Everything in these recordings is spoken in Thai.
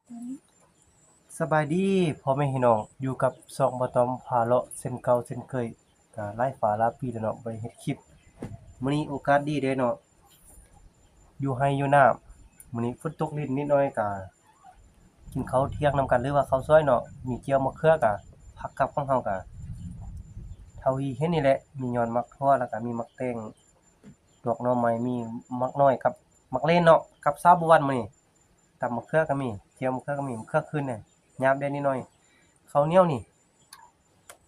สบายดีพ่อแม่พี่น้องอยู่กับช่องบ่ต้อมพาเลาะเช่นเก่าเช่นเคยก็หลายฝาหลายปีแล้วเนาะบ่ได้เฮ็ดคลิปมื้อนี้โอกาสดีเด้เนาะอยู่ไร่อยู่นามื้อนี้ฝนตกลินนิดหน่อยก็กินข้าวเที่ยงนำกันหรือว่าข้าวซอยเนาะมีเจียวมะเขือก็ผักกับของเฮาก็เท่าที่เห็นนี่แหละมียอดมักทั่วแล้วก็มีมักแตงดอกหน่อไม้มีมักน้อยกับมักเล่นเนาะกับซาวบัววันมื้อนี้ตำมะเขือก็มีเจียวมะเขือก็มีมะเขือคืนเนี่ยยามแดดนิดหน่อยข้าวเหนียวนี่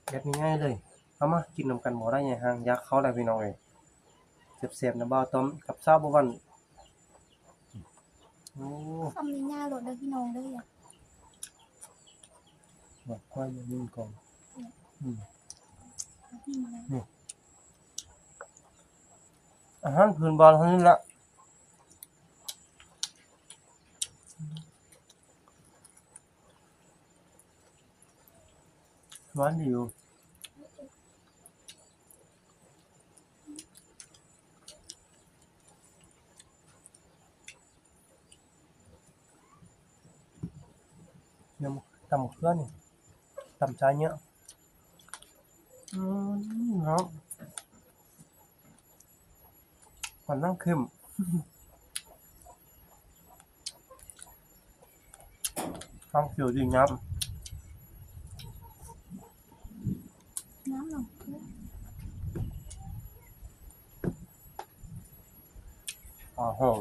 แบบง่ายๆเลยเอามากินนำกันบ่ได้หยังห่างอยากเข้าแล้วพี่น้องเอ้ยแซ่บๆนะบ่าวต้อมกับชาวบ่วันโอ้คำนี้ง่ายโหลดเด้อพี่น้องเด้ออย่าบอกค่อยอย่าลืมก่อนอืมพิมพ์นะนี่อาหารพื้นบ้านเฮานี่ล่ะหวานดีอยู่ยำตำบักเขือนี่ตำจานเนี้ยอืเนาะหวานน้ำเค็มฟังเขียวดีงามน้ำหนองเพื่อหอม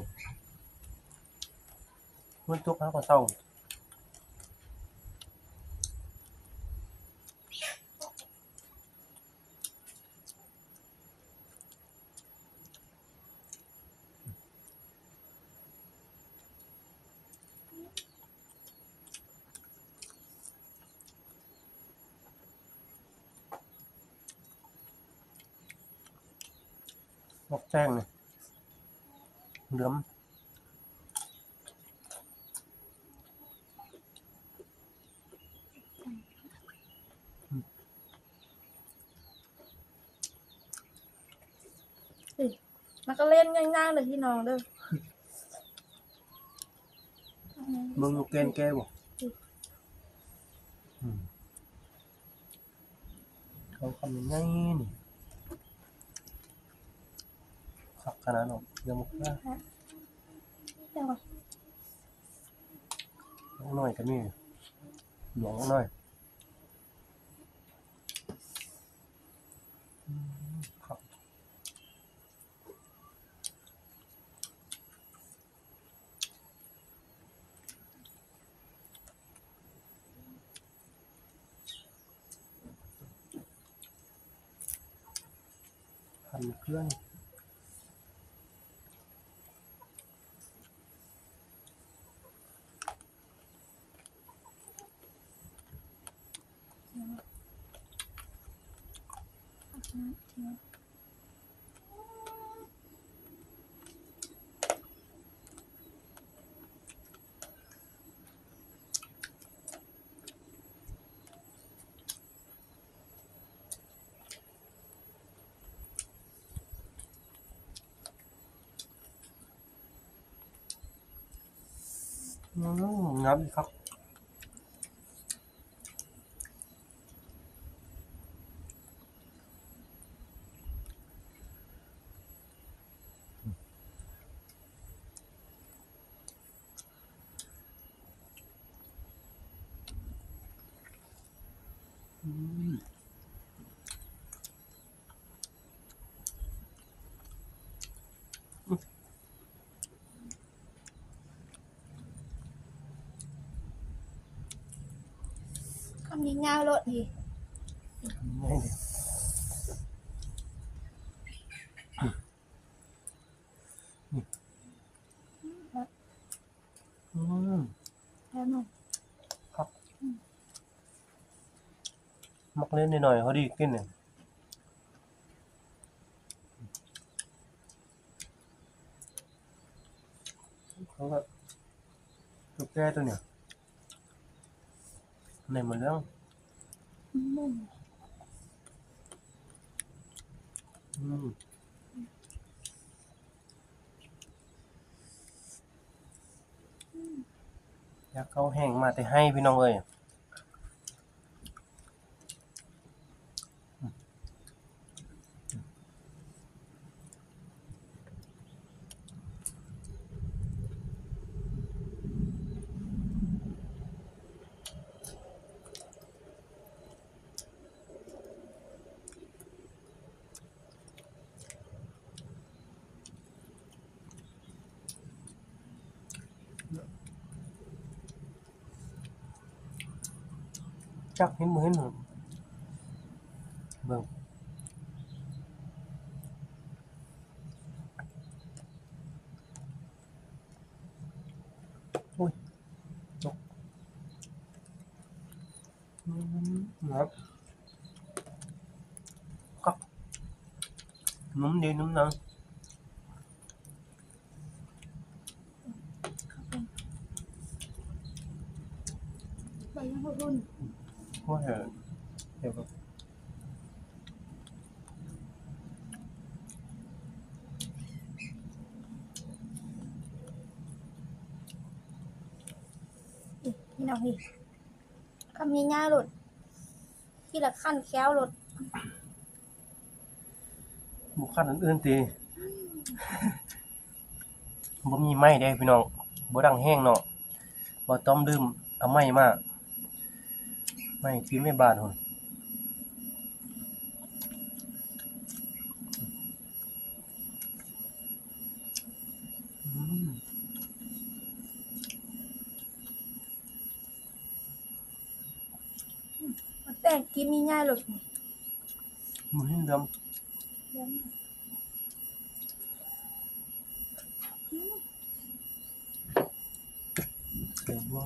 ฝนตกหาก็เซามักแจ้งนี่เหลือมมันก็เล่นง่ายๆเลยพี่น้องเด้อเบิ่งอยู่แกนแกบ่อืมเขาคำยังไงนี่ คักขนาดนั้นเดี๋ยวมะเขือเดี๋ยวก่อนน้อยก็มีหลวงน้อยครับหั่นเครื่องงามอีกครับอืมคำนี้ง่ายโหลดดิง่ายดิอืมแล้วหนูครับมักเล่นนิดหน่อยเขาดีกินเนี่ยเขาก็ตัวแก้ตัวเนี่ยในหมดแล้วมุ่งอืม อยากเข้าแห้งมาแต่ให้พี่น้องเอ้ยจักเห็นบ่เห็นบ่เบิ่งโอ้ยตกครับก็นุ่มดีนุ่มหนังใบยังรุ่น ว่าเดี๋ยวก็นี่น้องพี่คำง่ายๆหลดที่ละขั้นแค้วหลด บุคคลอื่นๆติบ่มีไม้เด้พี่น้องบ่ดังแห้งเนาะบ่ต้อมลืมเอาไม้มาไม้ที่แม่บ้านพุ่นอืม มันแต่งกินง่ายๆหลดนี่ บ่เห็นเรื่อง เดี๋ยวนี้ เสียงบ่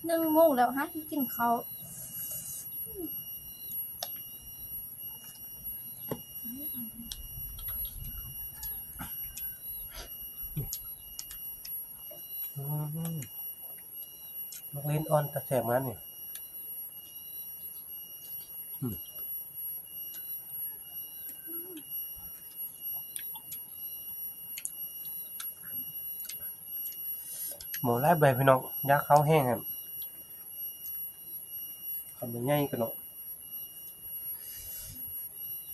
1 โมงแล้วฮะกินข้าว อืมมักเล่นออนตะแสบงั้นนี่อืมหมูหลายใบพี่น้องอยากข้าวแห้งครับคำใหญ่ๆก็เนาะ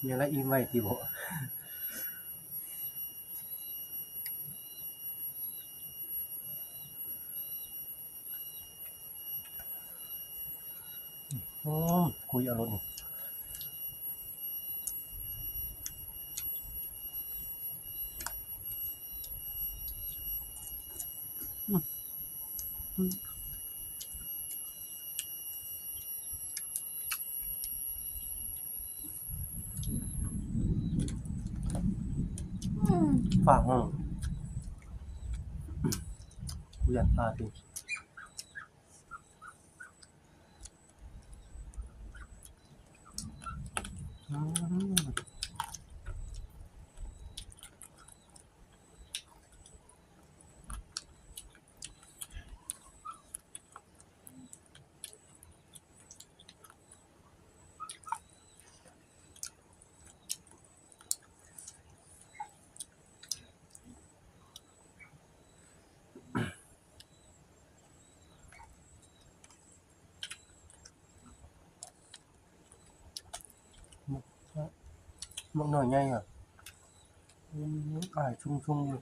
มีอะไรอีกไว้ติบ่อืคุยเอารมณ์นี่อืมอืมอืม ฟ้าห้องกูอยากพาติอืมมักน้อยใหญ่อ่ะอ้ายชุ่มๆอยู่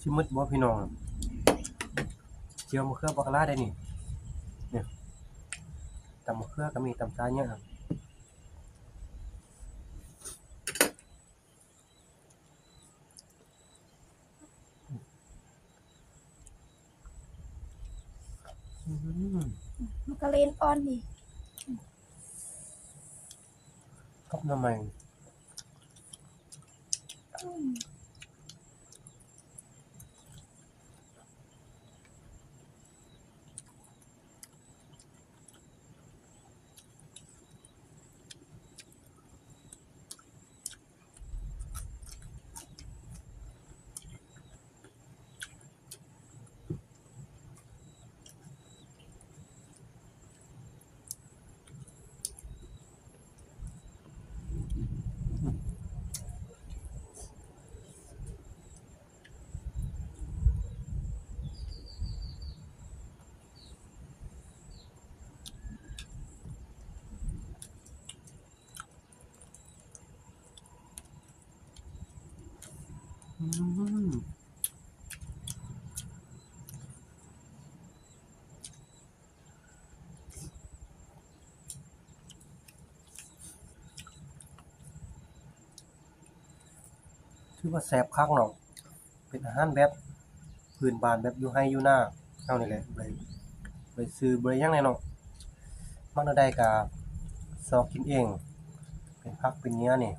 สิหมดบ่พี่น้องเจียวมะเขือบักหลายได้นี่เนี่ยตำมะเขือก็มีตำจานเยอะครับอืม มันก็เล่นอ่อนนี่ กับหน่อไม้ อืม อืมถือว่าแซ่บคักเนาะเป็นอาหารแบบพื้นบ้านแบบอยู่ไร่อยู่นาเฮานี่แหละบ่ได้ซื้อบ่ได้หยังเลยเนาะมักแนวใดก็ซอกกินเองเป็นผักเป็นหญ้านี่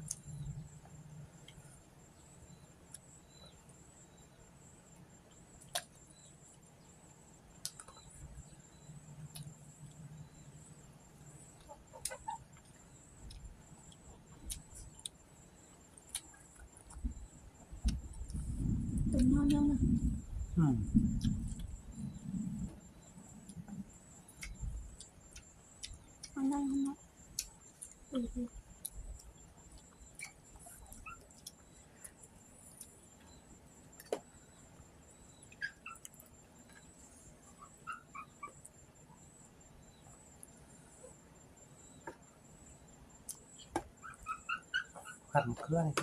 ตุ่มน้อยๆนะ อืม ข้างในข้างนอกดี ผัดมะเขือนี่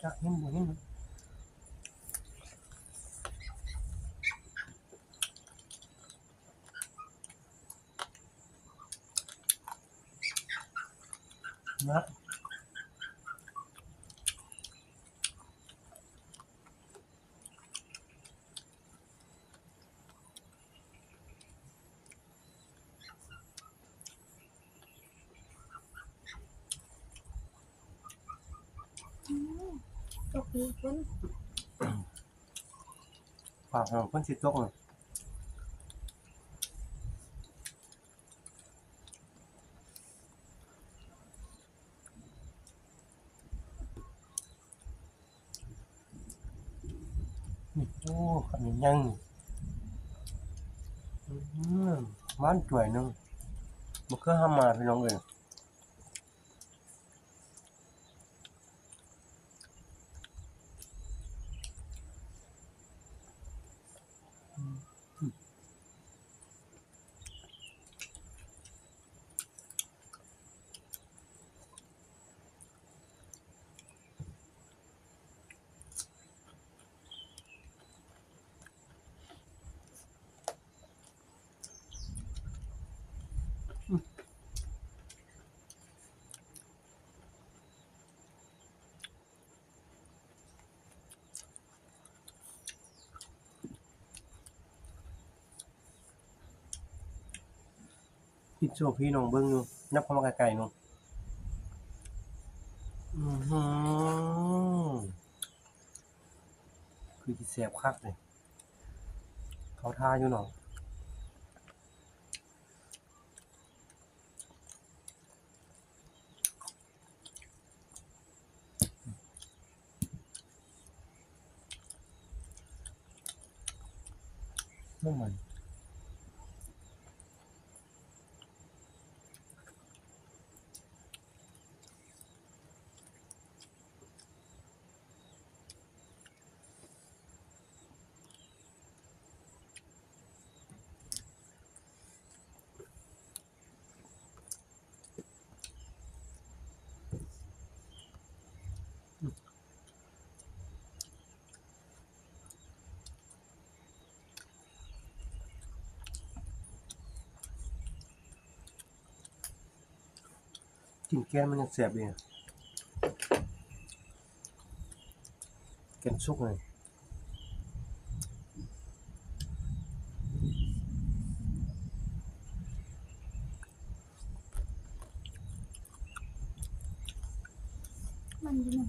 จักเห็นบ่เห็นนะๆอืมตกดีคุณ ฝากห้องเพิ่นสิตกน่ะนี่โอ้คำนี้ยังอืมมันถ้วยหนึงมะเขือหามาพี่น้องเอ้ยคิดโชว์พี่น้องเบิ่งอยู่นับเข้ามาไกลๆนู่นอื้อฮือคือสิแซ่บคักเลยเข้าท่าอยู่เนาะน้ำมัน กินแกนมันยังแซ่บอยู่แกนสุกเลยมันอยู่หนึ่ง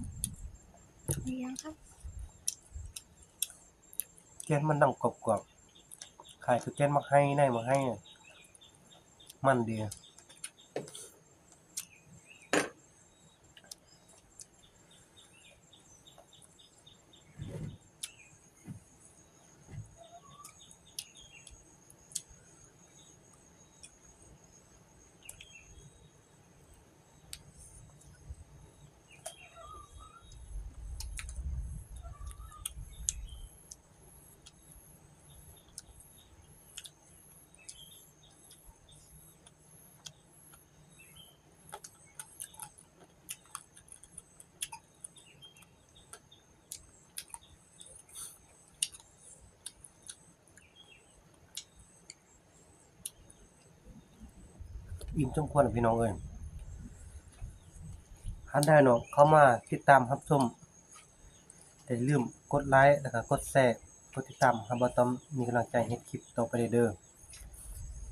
มียังครับ แกนมันดังกรอบๆคล้ายคือแกนมักให้ได้มักให้อะมันดีอิ่มสมควรอะพี่น้องเอ้ยคันใดเนาะเข้ามาติดตามรับชมอย่าลืมกดไลค์แล้วก็กดแชร์กดติดตามให้บ่าวตอมมีกำลังใจเฮ็ดคลิปต่อไปเด้อ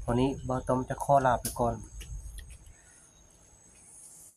วันนี้บ่าวตอมจะขอลาไปก่อน